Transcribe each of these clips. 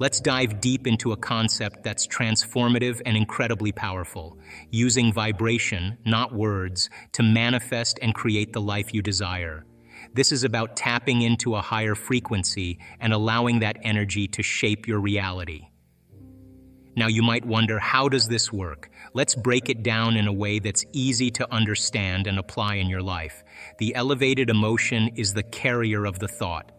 Let's dive deep into a concept that's transformative and incredibly powerful, using vibration, not words, to manifest and create the life you desire. This is about tapping into a higher frequency and allowing that energy to shape your reality. Now you might wonder, how does this work? Let's break it down in a way that's easy to understand and apply in your life. The elevated emotion is the carrier of the thought.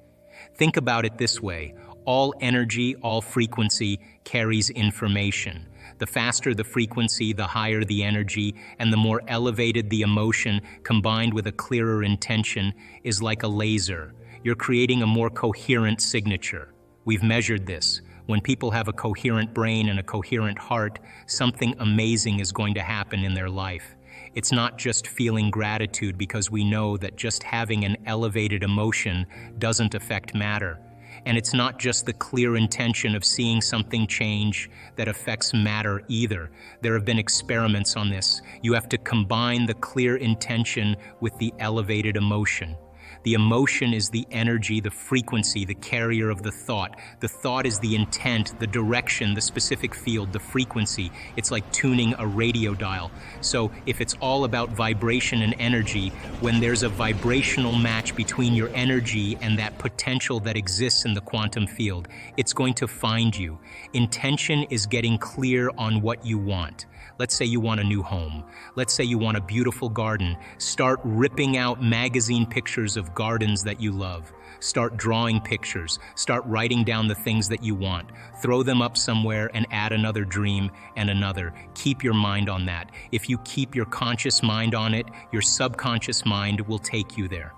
Think about it this way: all energy, all frequency carries information. The faster the frequency, the higher the energy, and the more elevated the emotion combined with a clearer intention is like a laser. You're creating a more coherent signature. We've measured this. When people have a coherent brain and a coherent heart, something amazing is going to happen in their life. It's not just feeling gratitude, because we know that just having an elevated emotion doesn't affect matter. And it's not just the clear intention of seeing something change that affects matter either. There have been experiments on this. You have to combine the clear intention with the elevated emotion. The emotion is the energy, the frequency, the carrier of the thought. The thought is the intent, the direction, the specific field, the frequency. It's like tuning a radio dial. So if it's all about vibration and energy, when there's a vibrational match between your energy and that potential that exists in the quantum field, it's going to find you. Intention is getting clear on what you want. Let's say you want a new home. Let's say you want a beautiful garden. Start ripping out magazine pictures of gardens that you love. Start drawing pictures. Start writing down the things that you want. Throw them up somewhere and add another dream and another. Keep your mind on that. If you keep your conscious mind on it, your subconscious mind will take you there.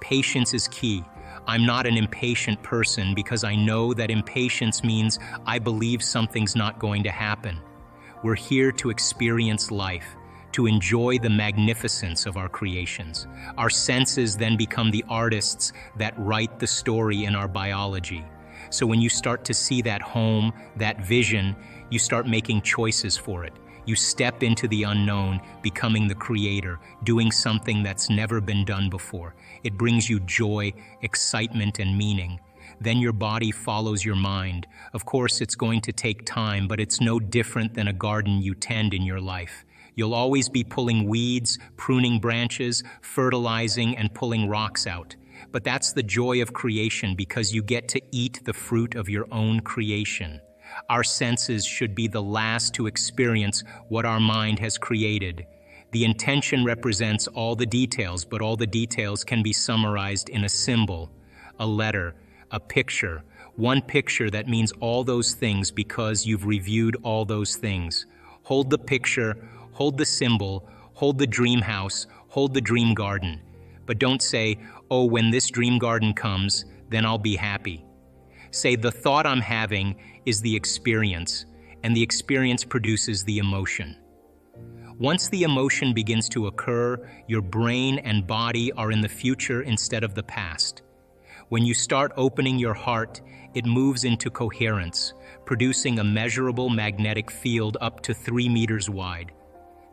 Patience is key. I'm not an impatient person because I know that impatience means I believe something's not going to happen. We're here to experience life, to enjoy the magnificence of our creations. Our senses then become the artists that write the story in our biology. So when you start to see that home, that vision, you start making choices for it. You step into the unknown, becoming the creator, doing something that's never been done before. It brings you joy, excitement, and meaning. Then your body follows your mind. Of course, it's going to take time, but it's no different than a garden you tend in your life. You'll always be pulling weeds, pruning branches, fertilizing, and pulling rocks out. But that's the joy of creation, because you get to eat the fruit of your own creation. Our senses should be the last to experience what our mind has created. The intention represents all the details, but all the details can be summarized in a symbol, a letter, a picture. One picture that means all those things because you've reviewed all those things. Hold the picture, hold the symbol, hold the dream house, hold the dream garden. But don't say, oh, when this dream garden comes, then I'll be happy. Say, the thought I'm having is the experience, and the experience produces the emotion. Once the emotion begins to occur, your brain and body are in the future instead of the past. When you start opening your heart, it moves into coherence, producing a measurable magnetic field up to 3 meters wide.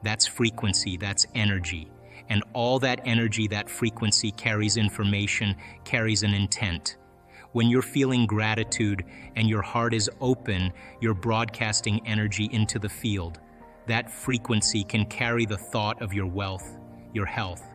That's frequency, that's energy. And all that energy, that frequency carries information, carries an intent. When you're feeling gratitude and your heart is open, you're broadcasting energy into the field. That frequency can carry the thought of your wealth, your health.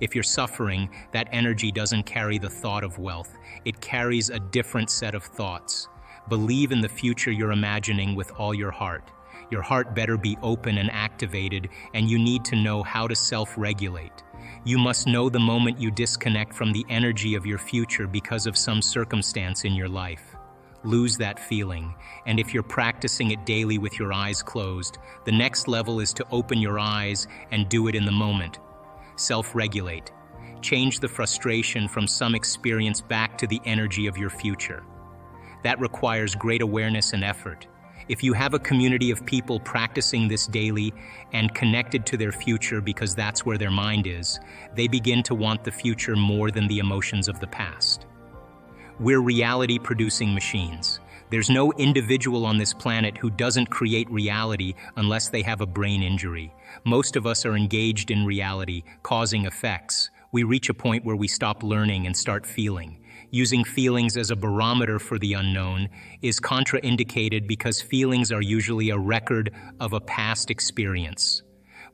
If you're suffering, that energy doesn't carry the thought of wealth. It carries a different set of thoughts. Believe in the future you're imagining with all your heart. Your heart better be open and activated, and you need to know how to self-regulate. You must know the moment you disconnect from the energy of your future because of some circumstance in your life. Lose that feeling, and if you're practicing it daily with your eyes closed, the next level is to open your eyes and do it in the moment. Self-regulate. Change the frustration from some experience back to the energy of your future. That requires great awareness and effort. If you have a community of people practicing this daily and connected to their future because that's where their mind is, they begin to want the future more than the emotions of the past. We're reality-producing machines. There's no individual on this planet who doesn't create reality unless they have a brain injury. Most of us are engaged in reality, causing effects. We reach a point where we stop learning and start feeling. Using feelings as a barometer for the unknown is contraindicated because feelings are usually a record of a past experience.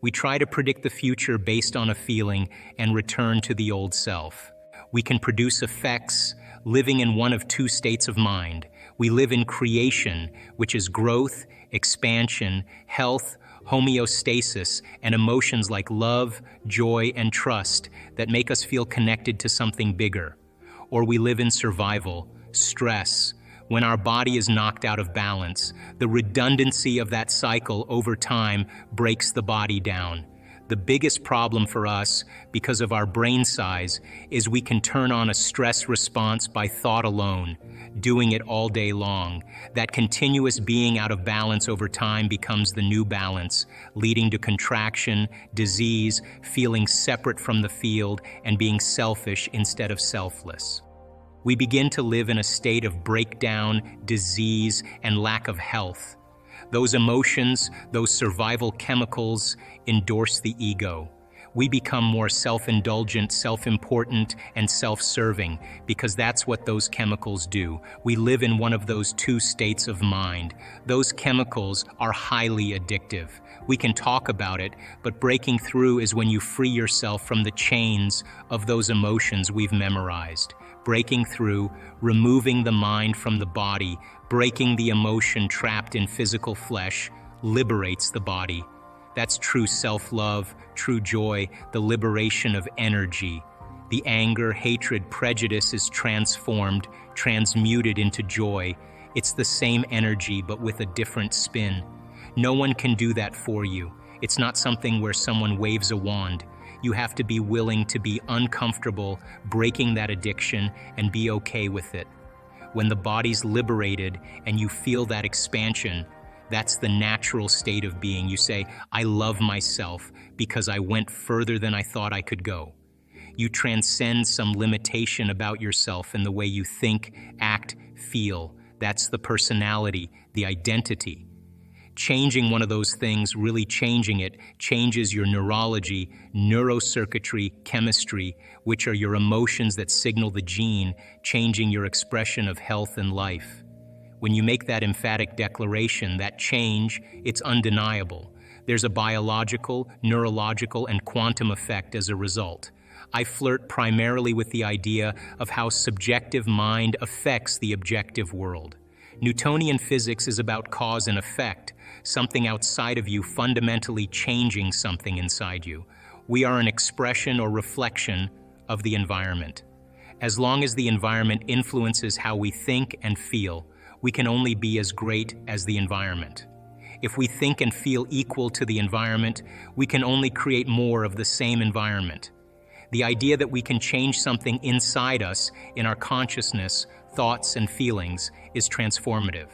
We try to predict the future based on a feeling and return to the old self. We can produce effects living in one of two states of mind. We live in creation, which is growth, expansion, health, homeostasis, and emotions like love, joy, and trust that make us feel connected to something bigger. Or we live in survival, stress. When our body is knocked out of balance, the redundancy of that cycle over time breaks the body down. The biggest problem for us, because of our brain size, is we can turn on a stress response by thought alone, doing it all day long. That continuous being out of balance over time becomes the new balance, leading to contraction, disease, feeling separate from the field, and being selfish instead of selfless. We begin to live in a state of breakdown, disease, and lack of health. Those emotions, those survival chemicals, endorse the ego. We become more self-indulgent, self-important, and self-serving because that's what those chemicals do. We live in one of those two states of mind. Those chemicals are highly addictive. We can talk about it, but breaking through is when you free yourself from the chains of those emotions we've memorized. Breaking through, removing the mind from the body, breaking the emotion trapped in physical flesh, liberates the body. That's true self-love, true joy, the liberation of energy. The anger, hatred, prejudice is transformed, transmuted into joy. It's the same energy, but with a different spin. No one can do that for you. It's not something where someone waves a wand. You have to be willing to be uncomfortable, breaking that addiction, and be okay with it. When the body's liberated and you feel that expansion, that's the natural state of being. You say, I love myself because I went further than I thought I could go. You transcend some limitation about yourself in the way you think, act, feel. That's the personality, the identity. Changing one of those things, really changing it, changes your neurology, neurocircuitry, chemistry, which are your emotions that signal the gene, changing your expression of health and life. When you make that emphatic declaration, that change, it's undeniable. There's a biological, neurological, and quantum effect as a result. I flirt primarily with the idea of how subjective mind affects the objective world. Newtonian physics is about cause and effect, something outside of you fundamentally changing something inside you. We are an expression or reflection of the environment. As long as the environment influences how we think and feel, we can only be as great as the environment. If we think and feel equal to the environment, we can only create more of the same environment. The idea that we can change something inside us, in our consciousness, thoughts, and feelings, is transformative.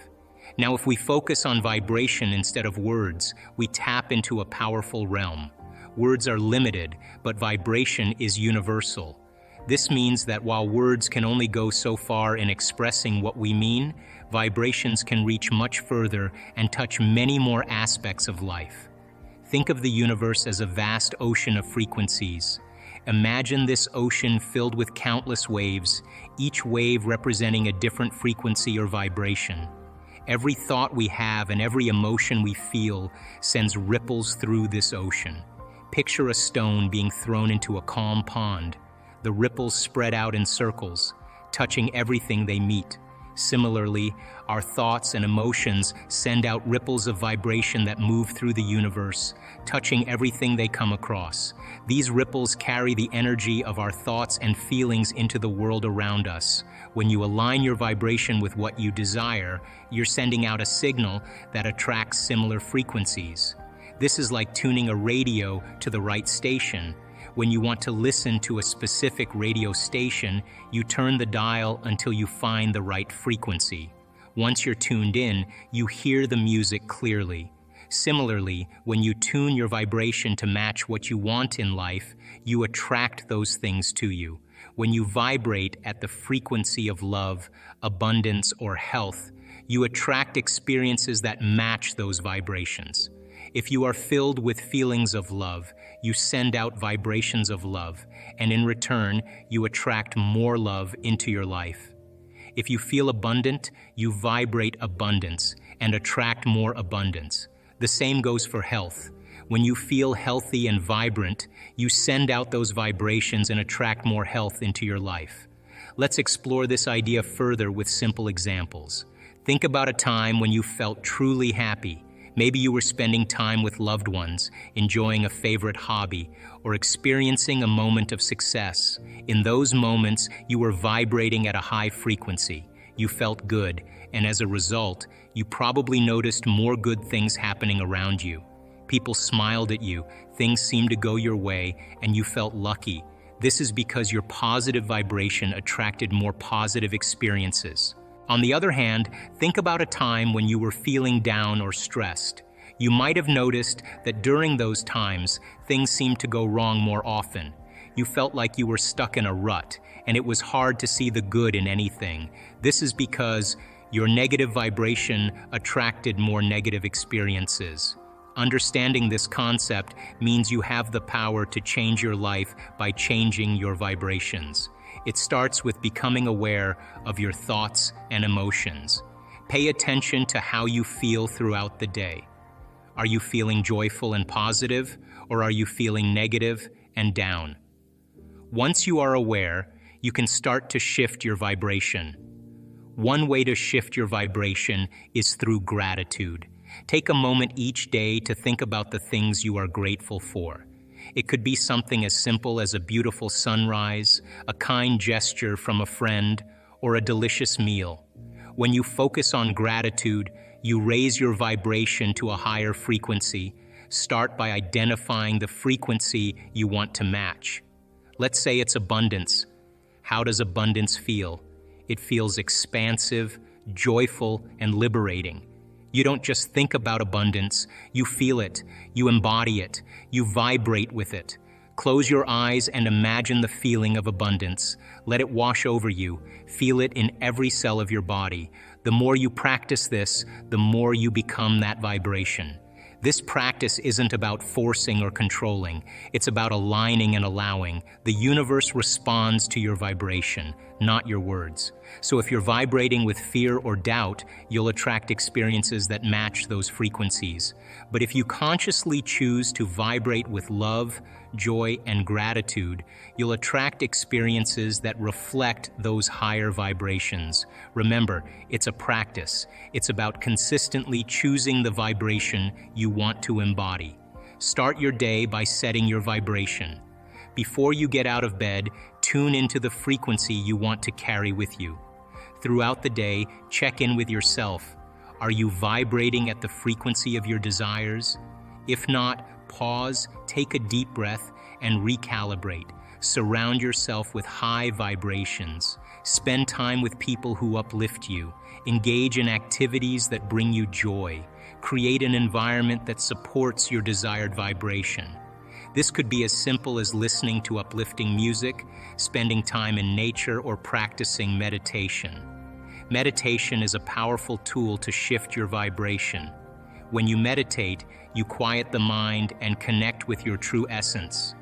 Now, if we focus on vibration instead of words, we tap into a powerful realm. Words are limited, but vibration is universal. This means that while words can only go so far in expressing what we mean, vibrations can reach much further and touch many more aspects of life. Think of the universe as a vast ocean of frequencies. Imagine this ocean filled with countless waves, each wave representing a different frequency or vibration. Every thought we have and every emotion we feel sends ripples through this ocean. Picture a stone being thrown into a calm pond. The ripples spread out in circles, touching everything they meet. Similarly, our thoughts and emotions send out ripples of vibration that move through the universe, touching everything they come across. These ripples carry the energy of our thoughts and feelings into the world around us. When you align your vibration with what you desire, you're sending out a signal that attracts similar frequencies. This is like tuning a radio to the right station. When you want to listen to a specific radio station, you turn the dial until you find the right frequency. Once you're tuned in, you hear the music clearly. Similarly, when you tune your vibration to match what you want in life, you attract those things to you. When you vibrate at the frequency of love, abundance, or health, you attract experiences that match those vibrations. If you are filled with feelings of love, you send out vibrations of love, and in return, you attract more love into your life. If you feel abundant, you vibrate abundance and attract more abundance. The same goes for health. When you feel healthy and vibrant, you send out those vibrations and attract more health into your life. Let's explore this idea further with simple examples. Think about a time when you felt truly happy. Maybe you were spending time with loved ones, enjoying a favorite hobby, or experiencing a moment of success. In those moments, you were vibrating at a high frequency. You felt good, and as a result, you probably noticed more good things happening around you. People smiled at you, things seemed to go your way, and you felt lucky. This is because your positive vibration attracted more positive experiences. On the other hand, think about a time when you were feeling down or stressed. You might have noticed that during those times, things seemed to go wrong more often. You felt like you were stuck in a rut, and it was hard to see the good in anything. This is because your negative vibration attracted more negative experiences. Understanding this concept means you have the power to change your life by changing your vibrations. It starts with becoming aware of your thoughts and emotions. Pay attention to how you feel throughout the day. Are you feeling joyful and positive, or are you feeling negative and down? Once you are aware, you can start to shift your vibration. One way to shift your vibration is through gratitude. Take a moment each day to think about the things you are grateful for. It could be something as simple as a beautiful sunrise, a kind gesture from a friend, or a delicious meal. When you focus on gratitude, you raise your vibration to a higher frequency. Start by identifying the frequency you want to match. Let's say it's abundance. How does abundance feel? It feels expansive, joyful, and liberating. You don't just think about abundance, you feel it, you embody it, you vibrate with it. Close your eyes and imagine the feeling of abundance. Let it wash over you. Feel it in every cell of your body. The more you practice this, the more you become that vibration. This practice isn't about forcing or controlling. It's about aligning and allowing. The universe responds to your vibration, not your words. So if you're vibrating with fear or doubt, you'll attract experiences that match those frequencies. But if you consciously choose to vibrate with love, joy, and gratitude, you'll attract experiences that reflect those higher vibrations. Remember, it's a practice. It's about consistently choosing the vibration you want to embody. Start your day by setting your vibration. Before you get out of bed, tune into the frequency you want to carry with you. Throughout the day, check in with yourself. Are you vibrating at the frequency of your desires? If not, pause, take a deep breath, and recalibrate. Surround yourself with high vibrations. Spend time with people who uplift you. Engage in activities that bring you joy. Create an environment that supports your desired vibration. This could be as simple as listening to uplifting music, spending time in nature, or practicing meditation. Meditation is a powerful tool to shift your vibration. When you meditate, you quiet the mind and connect with your true essence.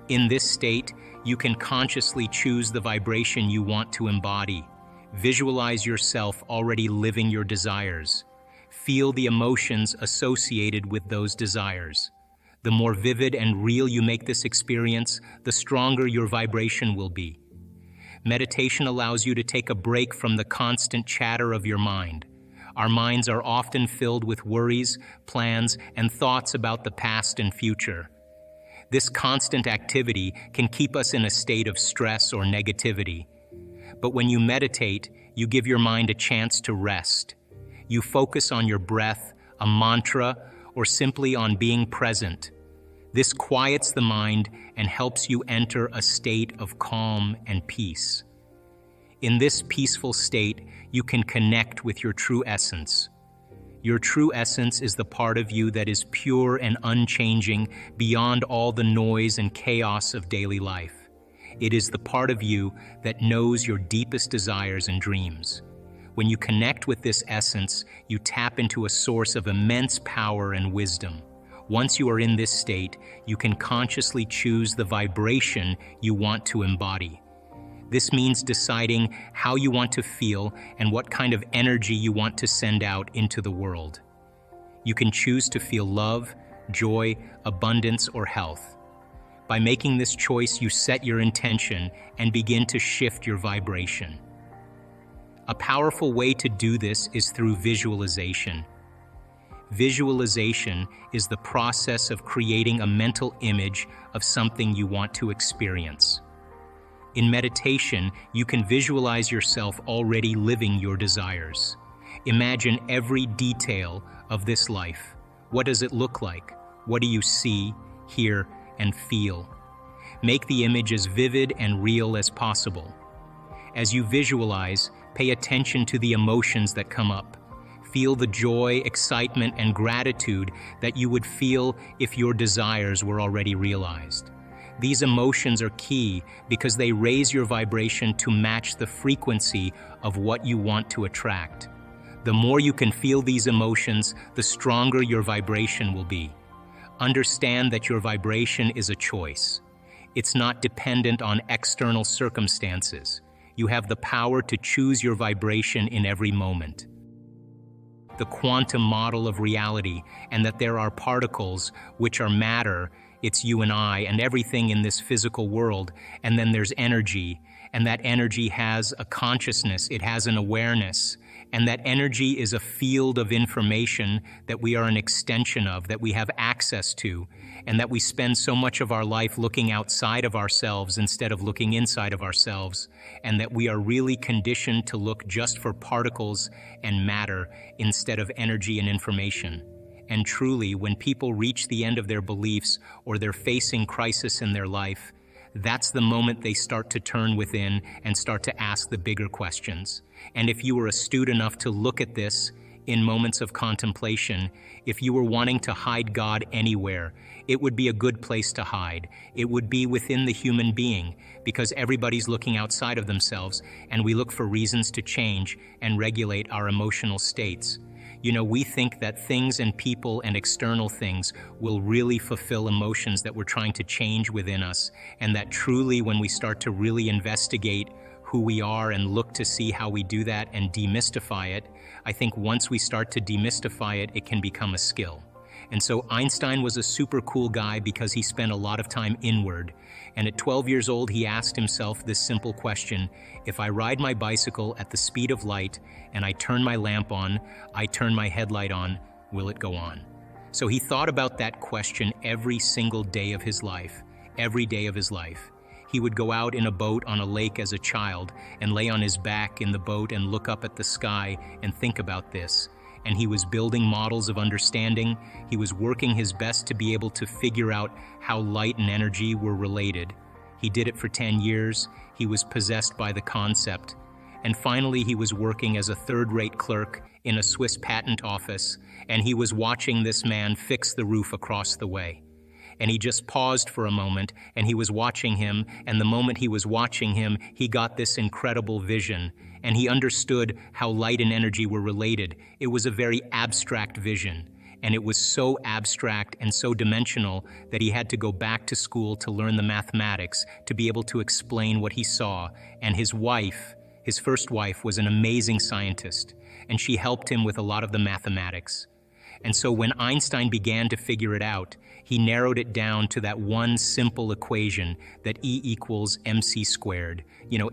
In this state, you can consciously choose the vibration you want to embody. Visualize yourself already living your desires. Feel the emotions associated with those desires. The more vivid and real you make this experience, the stronger your vibration will be. Meditation allows you to take a break from the constant chatter of your mind. Our minds are often filled with worries, plans, and thoughts about the past and future. This constant activity can keep us in a state of stress or negativity. But when you meditate, you give your mind a chance to rest. You focus on your breath, a mantra, or simply on being present. This quiets the mind and helps you enter a state of calm and peace. In this peaceful state, you can connect with your true essence. Your true essence is the part of you that is pure and unchanging beyond all the noise and chaos of daily life. It is the part of you that knows your deepest desires and dreams. When you connect with this essence, you tap into a source of immense power and wisdom. Once you are in this state, you can consciously choose the vibration you want to embody. This means deciding how you want to feel and what kind of energy you want to send out into the world. You can choose to feel love, joy, abundance, or health. By making this choice, you set your intention and begin to shift your vibration. A powerful way to do this is through visualization. Visualization is the process of creating a mental image of something you want to experience. In meditation, you can visualize yourself already living your desires. Imagine every detail of this life. What does it look like? What do you see, hear, and feel? Make the image as vivid and real as possible. As you visualize, pay attention to the emotions that come up. Feel the joy, excitement, and gratitude that you would feel if your desires were already realized. These emotions are key because they raise your vibration to match the frequency of what you want to attract. The more you can feel these emotions, the stronger your vibration will be. Understand that your vibration is a choice. It's not dependent on external circumstances. You have the power to choose your vibration in every moment. The quantum model of reality, and that there are particles, which are matter, it's you and I and everything in this physical world, and then there's energy, and that energy has a consciousness, it has an awareness, and that energy is a field of information that we are an extension of, that we have access to, and that we spend so much of our life looking outside of ourselves instead of looking inside of ourselves, and that we are really conditioned to look just for particles and matter instead of energy and information. And truly, when people reach the end of their beliefs or they're facing crisis in their life, that's the moment they start to turn within and start to ask the bigger questions. And if you were astute enough to look at this in moments of contemplation, if you were wanting to hide God anywhere, it would be a good place to hide. It would be within the human being, because everybody's looking outside of themselves, and we look for reasons to change and regulate our emotional states. You know, we think that things and people and external things will really fulfill emotions that we're trying to change within us, and that truly when we start to really investigate who we are and look to see how we do that and demystify it, I think once we start to demystify it, it can become a skill. And so Einstein was a super cool guy because he spent a lot of time inward. And at 12 years old, he asked himself this simple question: if I ride my bicycle at the speed of light and I turn my lamp on, I turn my headlight on, will it go on? So he thought about that question every single day of his life, every day of his life. He would go out in a boat on a lake as a child and lay on his back in the boat and look up at the sky and think about this. And he was building models of understanding. He was working his best to be able to figure out how light and energy were related. He did it for 10 years. He was possessed by the concept. And finally, he was working as a third-rate clerk in a Swiss patent office, and he was watching this man fix the roof across the way. And he just paused for a moment, and he was watching him, and the moment he was watching him, he got this incredible vision, and he understood how light and energy were related. It was a very abstract vision, and it was so abstract and so dimensional that he had to go back to school to learn the mathematics to be able to explain what he saw. And his wife, his first wife, was an amazing scientist, and she helped him with a lot of the mathematics. And so when Einstein began to figure it out, he narrowed it down to that one simple equation, that E equals mc squared,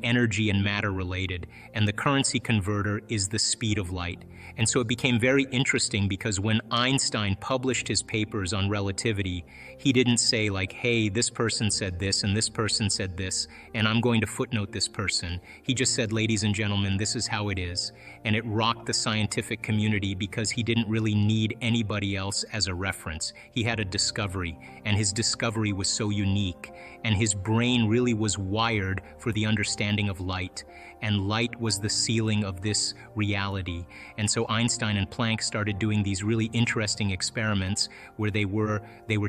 energy and matter related, and the currency converter is the speed of light. And so it became very interesting because when Einstein published his papers on relativity, he didn't say like, hey, this person said this and this person said this, and I'm going to footnote this person. He just said, ladies and gentlemen, this is how it is. And it rocked the scientific community because he didn't really need anybody else as a reference. He had a discovery, and his discovery was so unique, and his brain really was wired for the understanding of light, and light was the ceiling of this reality. And so Einstein and Planck started doing these really interesting experiments where they were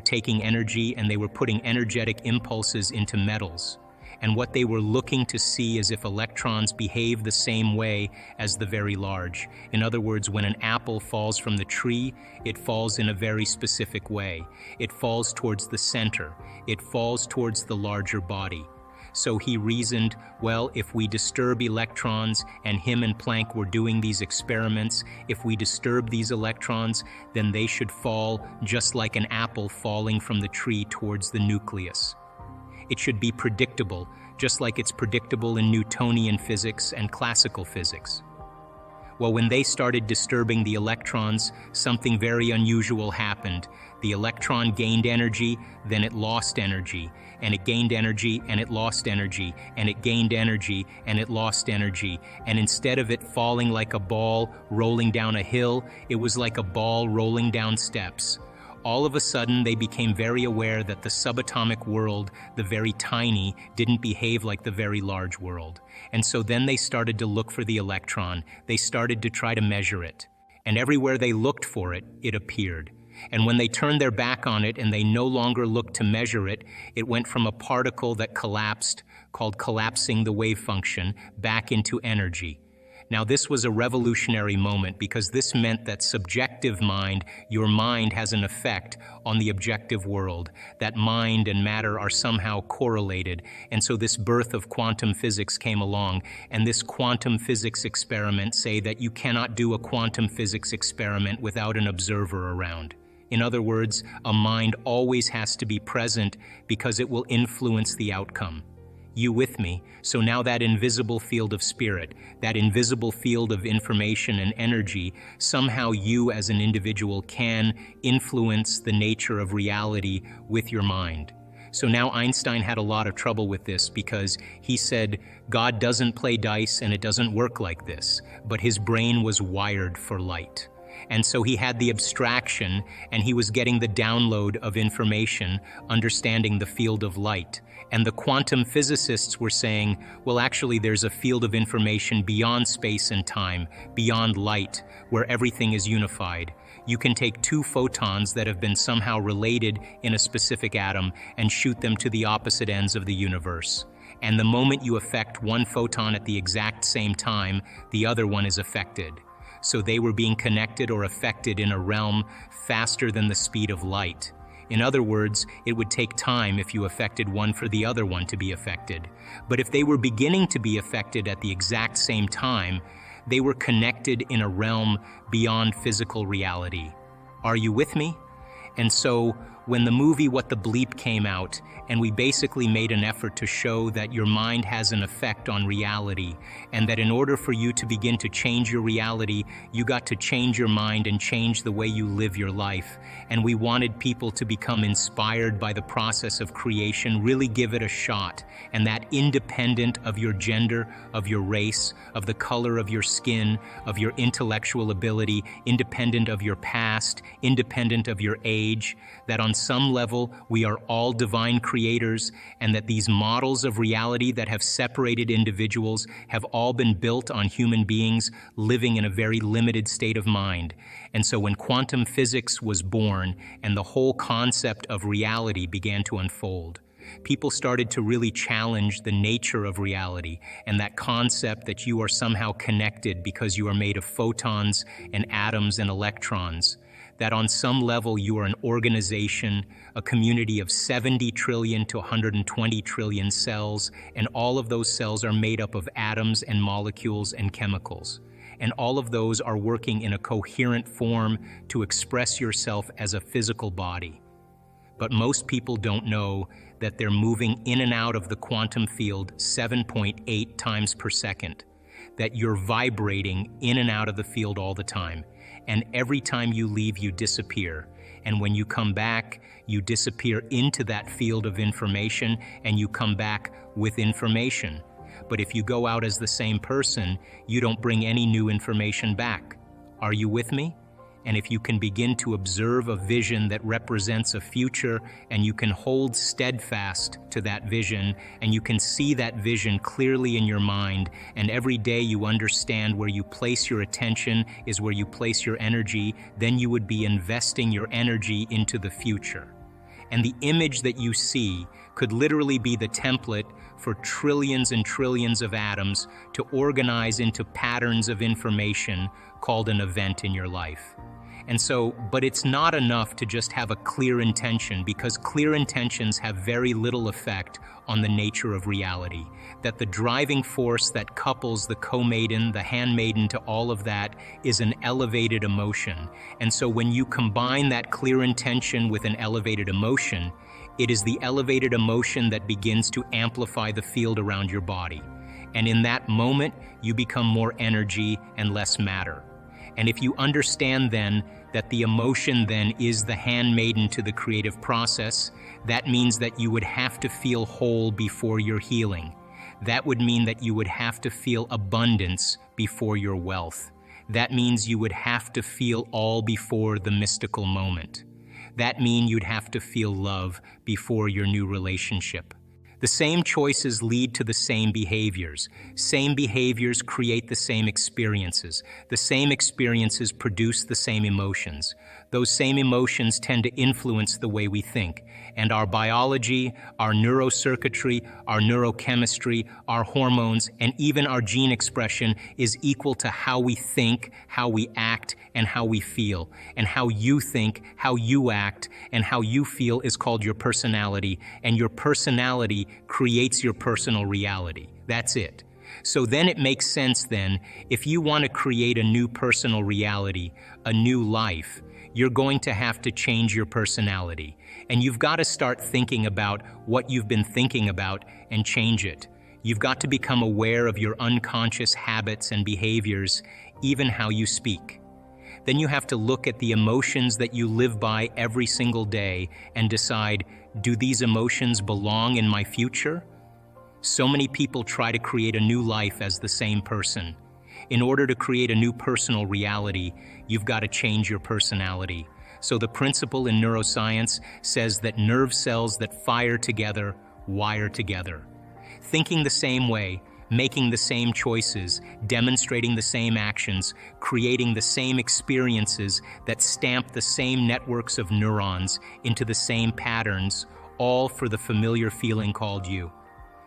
taking energy and they were putting energetic impulses into metals. And what they were looking to see is if electrons behave the same way as the very large. In other words, when an apple falls from the tree, it falls in a very specific way. It falls towards the center. It falls towards the larger body. So he reasoned, well, if we disturb electrons, and him and Planck were doing these experiments, if we disturb these electrons, then they should fall just like an apple falling from the tree towards the nucleus. It should be predictable, just like it's predictable in Newtonian physics and classical physics. Well, when they started disturbing the electrons, something very unusual happened. The electron gained energy, then it lost energy, and it gained energy, and it lost energy, and it gained energy, and it lost energy. And instead of it falling like a ball rolling down a hill, it was like a ball rolling down steps. All of a sudden, they became very aware that the subatomic world, the very tiny, didn't behave like the very large world. And so then they started to look for the electron. They started to try to measure it. And everywhere they looked for it, it appeared. And when they turned their back on it and they no longer looked to measure it, it went from a particle that collapsed, called collapsing the wave function, back into energy. Now, this was a revolutionary moment because this meant that subjective mind, your mind, has an effect on the objective world, that mind and matter are somehow correlated. And so this birth of quantum physics came along, and this quantum physics experiment say that you cannot do a quantum physics experiment without an observer around. In other words, a mind always has to be present because it will influence the outcome. You with me? So now that invisible field of spirit, that invisible field of information and energy, somehow you as an individual can influence the nature of reality with your mind. So now Einstein had a lot of trouble with this because he said, God doesn't play dice and it doesn't work like this, but his brain was wired for light. And so he had the abstraction and he was getting the download of information, understanding the field of light. And the quantum physicists were saying, well, actually, there's a field of information beyond space and time, beyond light, where everything is unified. You can take two photons that have been somehow related in a specific atom and shoot them to the opposite ends of the universe. And the moment you affect one photon at the exact same time, the other one is affected. So they were being connected or affected in a realm faster than the speed of light. In other words, it would take time if you affected one for the other one to be affected. But if they were beginning to be affected at the exact same time, they were connected in a realm beyond physical reality. Are you with me? And so, when the movie What the Bleep came out, and we basically made an effort to show that your mind has an effect on reality, and that in order for you to begin to change your reality, you got to change your mind and change the way you live your life. And we wanted people to become inspired by the process of creation, really give it a shot, and that independent of your gender, of your race, of the color of your skin, of your intellectual ability, independent of your past, independent of your age, that on some level we are all divine creators, and that these models of reality that have separated individuals have all been built on human beings living in a very limited state of mind. And so when quantum physics was born and the whole concept of reality began to unfold, people started to really challenge the nature of reality and that concept that you are somehow connected because you are made of photons and atoms and electrons. That on some level you are an organization, a community of 70 trillion to 120 trillion cells, and all of those cells are made up of atoms and molecules and chemicals. And all of those are working in a coherent form to express yourself as a physical body. But most people don't know that they're moving in and out of the quantum field 7.8 times per second, that you're vibrating in and out of the field all the time. And every time you leave, you disappear. And when you come back, you disappear into that field of information and you come back with information. But if you go out as the same person, you don't bring any new information back. Are you with me? And if you can begin to observe a vision that represents a future and you can hold steadfast to that vision and you can see that vision clearly in your mind, and every day you understand where you place your attention is where you place your energy, then you would be investing your energy into the future. And the image that you see could literally be the template for trillions and trillions of atoms to organize into patterns of information called an event in your life. And so, but it's not enough to just have a clear intention, because clear intentions have very little effect on the nature of reality. That the driving force that couples the co-maiden, the handmaiden to all of that is an elevated emotion. And so when you combine that clear intention with an elevated emotion, it is the elevated emotion that begins to amplify the field around your body. And in that moment, you become more energy and less matter. And if you understand then that the emotion then is the handmaiden to the creative process, that means that you would have to feel whole before your healing. That would mean that you would have to feel abundance before your wealth. That means you would have to feel all before the mystical moment. That means you'd have to feel love before your new relationship. The same choices lead to the same behaviors. Same behaviors create the same experiences. The same experiences produce the same emotions. Those same emotions tend to influence the way we think. And our biology, our neurocircuitry, our neurochemistry, our hormones, and even our gene expression is equal to how we think, how we act, and how we feel. And how you think, how you act, and how you feel is called your personality. And your personality creates your personal reality. That's it. So then it makes sense then, if you want to create a new personal reality, a new life, you're going to have to change your personality. And you've got to start thinking about what you've been thinking about and change it. You've got to become aware of your unconscious habits and behaviors, even how you speak. Then you have to look at the emotions that you live by every single day and decide, do these emotions belong in my future? So many people try to create a new life as the same person. In order to create a new personal reality, you've got to change your personality. So the principle in neuroscience says that nerve cells that fire together wire together. Thinking the same way, making the same choices, demonstrating the same actions, creating the same experiences that stamp the same networks of neurons into the same patterns, all for the familiar feeling called you.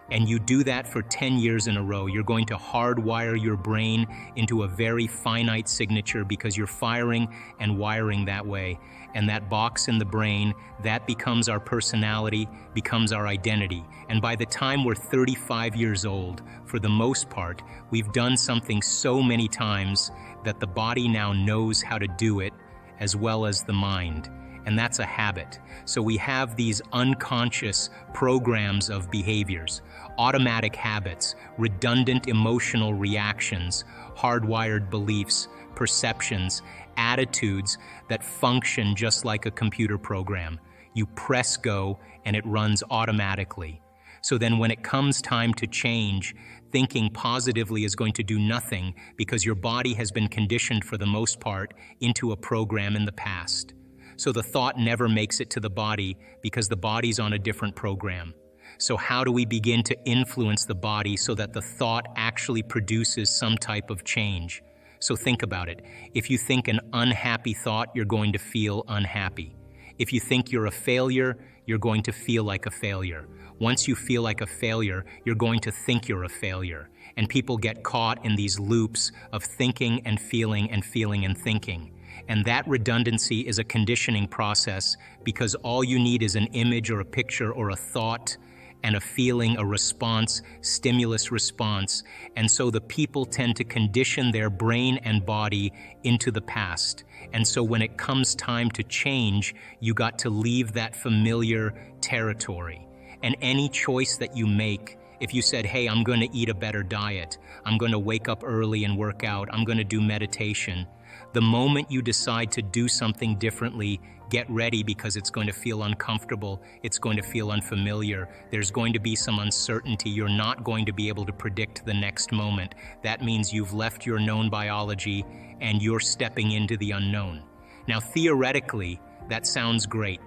And you do that for 10 years in a row, you're going to hardwire your brain into a very finite signature because you're firing and wiring that way. And that box in the brain, that becomes our personality, becomes our identity. And by the time we're 35 years old, for the most part, we've done something so many times that the body now knows how to do it, as well as the mind. And that's a habit. So we have these unconscious programs of behaviors, automatic habits, redundant emotional reactions, hardwired beliefs, perceptions, attitudes that function just like a computer program. You press go and it runs automatically. So then when it comes time to change, thinking positively is going to do nothing because your body has been conditioned for the most part into a program in the past. So the thought never makes it to the body because the body's on a different program. So how do we begin to influence the body so that the thought actually produces some type of change? So think about it. If you think an unhappy thought, you're going to feel unhappy. If you think you're a failure, you're going to feel like a failure. Once you feel like a failure, you're going to think you're a failure. And people get caught in these loops of thinking and feeling and feeling and thinking. And that redundancy is a conditioning process because all you need is an image or a picture or a thought and a feeling, a response, stimulus response. And so the people tend to condition their brain and body into the past. And so when it comes time to change, you got to leave that familiar territory. And any choice that you make, if you said, hey, I'm going to eat a better diet, I'm going to wake up early and work out, I'm going to do meditation, the moment you decide to do something differently, get ready because it's going to feel uncomfortable, it's going to feel unfamiliar, there's going to be some uncertainty, you're not going to be able to predict the next moment. That means you've left your known biology and you're stepping into the unknown. Now, theoretically, that sounds great,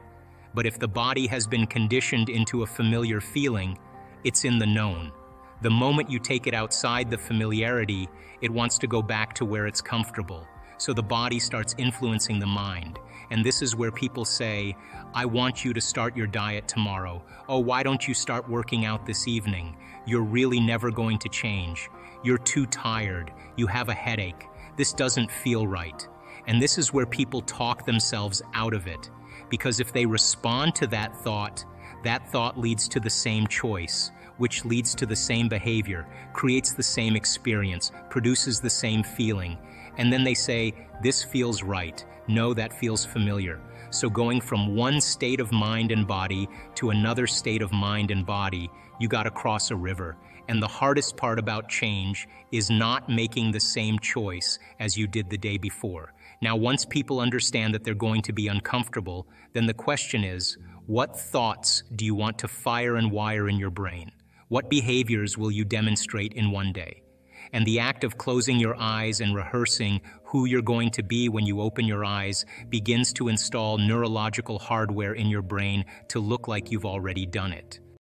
but if the body has been conditioned into a familiar feeling, it's in the known. The moment you take it outside the familiarity, it wants to go back to where it's comfortable. So the body starts influencing the mind. And this is where people say, I want you to start your diet tomorrow. Oh, why don't you start working out this evening? You're really never going to change. You're too tired. You have a headache. This doesn't feel right. And this is where people talk themselves out of it. Because if they respond to that thought leads to the same choice, which leads to the same behavior, creates the same experience, produces the same feeling. And then they say, this feels right. No, that feels familiar. So going from one state of mind and body to another state of mind and body, you got to cross a river. And the hardest part about change is not making the same choice as you did the day before. Now, once people understand that they're going to be uncomfortable, then the question is, what thoughts do you want to fire and wire in your brain? What behaviors will you demonstrate in one day? And the act of closing your eyes and rehearsing who you're going to be when you open your eyes begins to install neurological hardware in your brain to look like you've already done it.